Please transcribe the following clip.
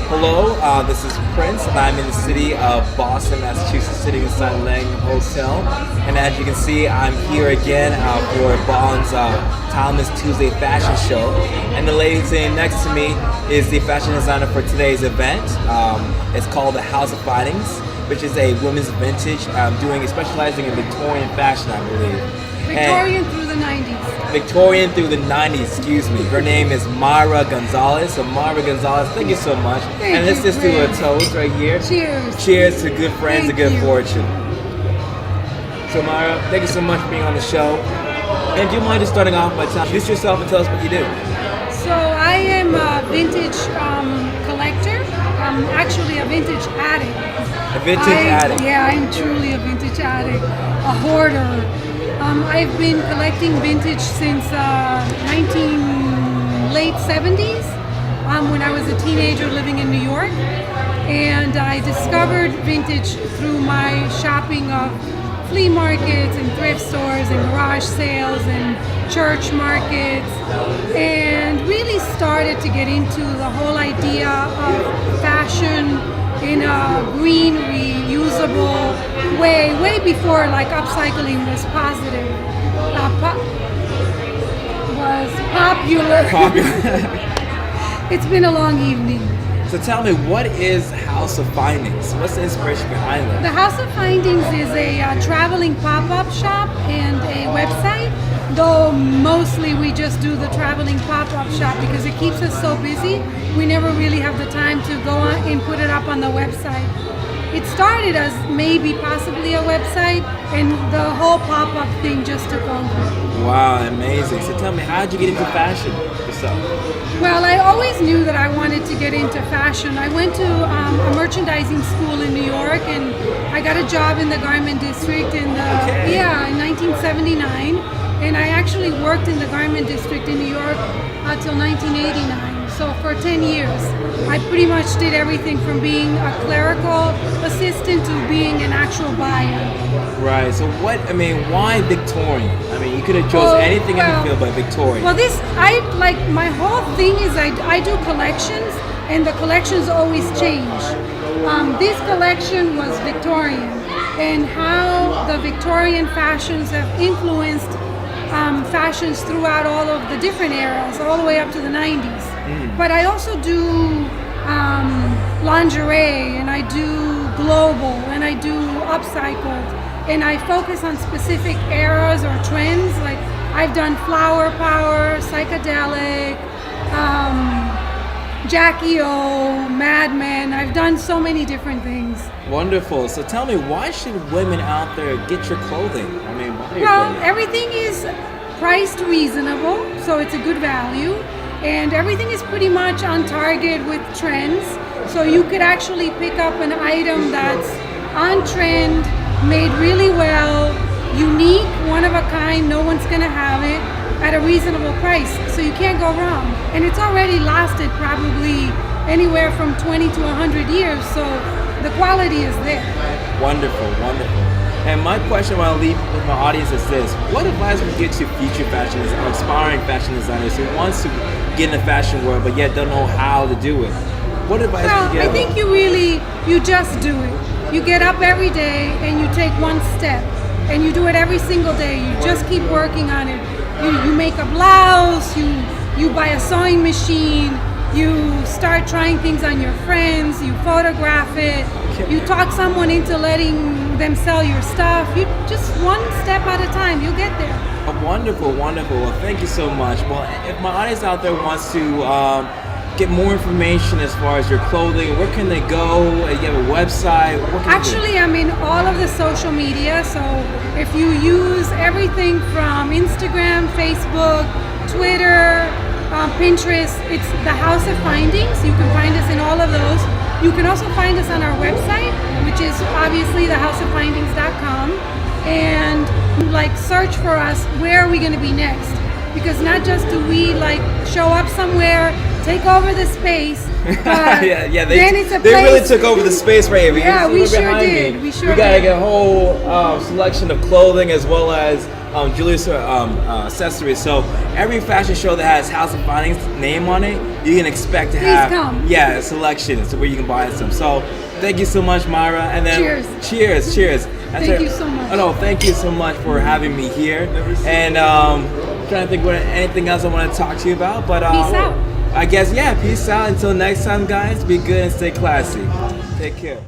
Hello, this is Prince, and I'm in the city of Boston, Massachusetts, sitting inside Langham Hotel. And as you can see, I'm here again for Bond's Timeless Tuesday fashion show. And the lady sitting next to me is the fashion designer for today's event. It's called the House of Findings, which is a women's vintage, specializing in Victorian fashion, I believe. Victorian through the 90s. Victorian through the 90s, excuse me. Her name is Mayra Gonzales. So Mayra Gonzales, thank you so much. And let's just do a toast right here. Cheers. Cheers to good friends and good fortune. So Mayra, thank you so much for being on the show. And do you mind just starting off by introduce yourself and tell us what you do? So I am a vintage collector. I'm actually a vintage addict. A vintage addict? Yeah, I'm truly a vintage addict. A hoarder. I've been collecting vintage since late 70s, when I was a teenager living in New York. And I discovered vintage through my shopping of flea markets and thrift stores and garage sales and church markets, and really started to get into the whole idea of fashion in a green, reusable way before like upcycling was positive, was popular. It's been a long evening. So tell me, what is House of Findings? What's the inspiration behind that? The House of Findings is a traveling pop-up shop and a website, though mostly we just do the traveling pop-up shop because it keeps us so busy. We never really have the time to go on and put it up on the website. It started as maybe possibly a website, and the whole pop-up thing just took over. Wow, amazing. So tell me, how did you get into fashion yourself? Well, I always knew that I wanted to get into fashion. I went to a merchandising school in New York, and I got a job in the garment district in 1979. And I actually worked in the garment district in New York until 1989. So for 10 years, I pretty much did everything from being a clerical assistant to being an actual buyer. Right. So why Victorian? I mean, you could have chosen anything in the field but Victorian. Well, my whole thing is I do collections, and the collections always change. This collection was Victorian, and how the Victorian fashions have influenced fashions throughout all of the different eras, all the way up to the 90s. But I also do lingerie, and I do global, and I do upcycled, and I focus on specific eras or trends. Like I've done flower power, psychedelic, Jackie O, Mad Men. I've done so many different things. Wonderful. So tell me, why should women out there get your clothing? I mean, buy your clothing? Everything is priced reasonable, so it's a good value. And everything is pretty much on target with trends. So you could actually pick up an item that's on trend, made really well, unique, one of a kind, no one's gonna have it, at a reasonable price. So you can't go wrong. And it's already lasted probably anywhere from 20 to 100 years, so the quality is there. Wonderful, wonderful. And my question I want to leave with my audience is this: what advice would you give to future fashion designers, aspiring fashion designers who wants to get in the fashion world but yet don't know how to do it? What advice would you give? I think you just do it. You get up every day and you take one step, and you do it every single day. You just keep working on it. You make a blouse, you buy a sewing machine, you start trying things on your friends, you photograph it, you talk someone into letting them sell your stuff. You just one step at a time, you'll get there. Wonderful, wonderful. Well, thank you so much. Well, if my audience out there wants to get more information as far as your clothing, where can they go? You have a website? Actually, I'm in all of the social media, so if you use everything from Instagram, Facebook, Twitter, Pinterest, it's the House of Findings. You can find us in all of those. You can also find us on our website, which is obviously thehouseoffindings.com, and search for us, where are we going to be next? Because not just do we show up somewhere, take over the space, but then it's a place. They really took over the space right here. Yeah, we sure did. We gotta get a whole selection of clothing as well as jewelry accessories. So every fashion show that has House of Findings name on it, you can expect to Please have come. a selection so where you can buy some. So thank you so much, Mayra, and then cheers. Thank you so much. Oh no, thank you so much for having me here. And trying to think what anything else I want to talk to you about, but Peace out. I guess peace out until next time, guys. Be good and stay classy. Take care.